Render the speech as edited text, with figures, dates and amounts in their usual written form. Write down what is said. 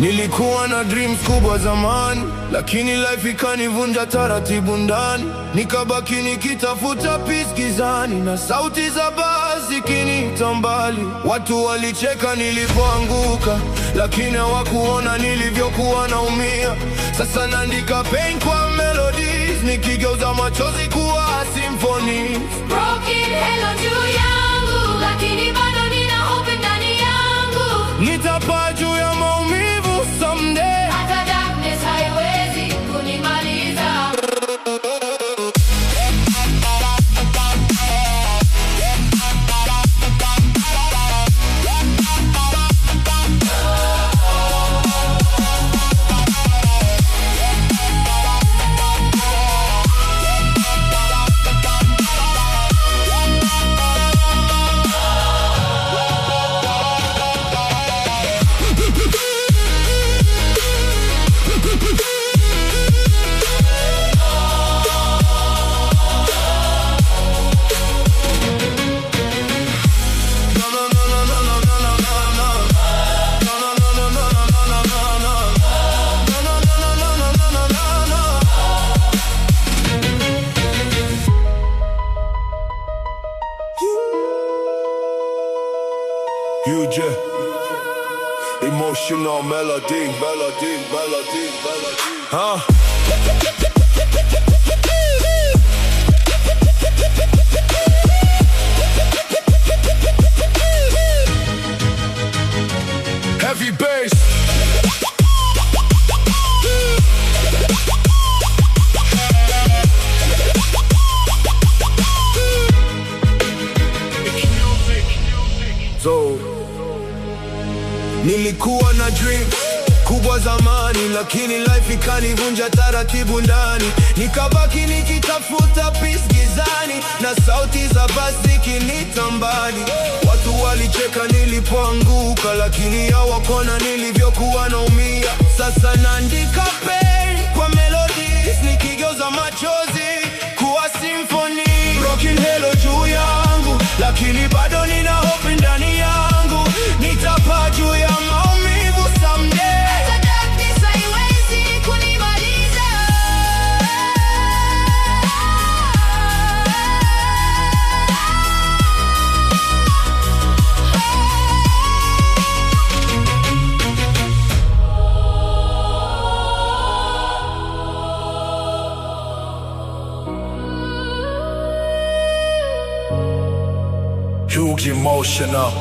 Nilikuwa na dreams kubwa zamani, lakini life ikanivunja taratibu ndani. Nikabaki nikitafuta peace gizani, na sauti za basi zikinita mbali. Watu walicheka nilipoanguka, lakini hawakuona nilivyokuwa naumia. Sasa naandika pain kwa melodies, nikigeuza machozi kuwa symphonies. Broken hello juu yangu, lakini bado nina hope ndani yangu. Nitapaa juu ya maumivu someday. Hata darkness haiwezi kunimaliza. Huge emotional melody. Huh? Heavy bass. So nilikuwa na dream kubwa zamani, lakini life ikanivunja taratibu ndani. Nikabaki nikitafuta peace gizani, na sauti za basi zikinita mbali. Watu walicheka nilipoanguka, lakini hawakuona nilivyokuwa naumia. Sasa naandika pain kwa melodies, nikigeuza machozi kuwa symphony. Broken hello juu yangu, lakini bado nina hope ndani yangu. Nitapaa juu ya maumivu someday. Hata darkness haiwezi kunimaliza. Huge emotional.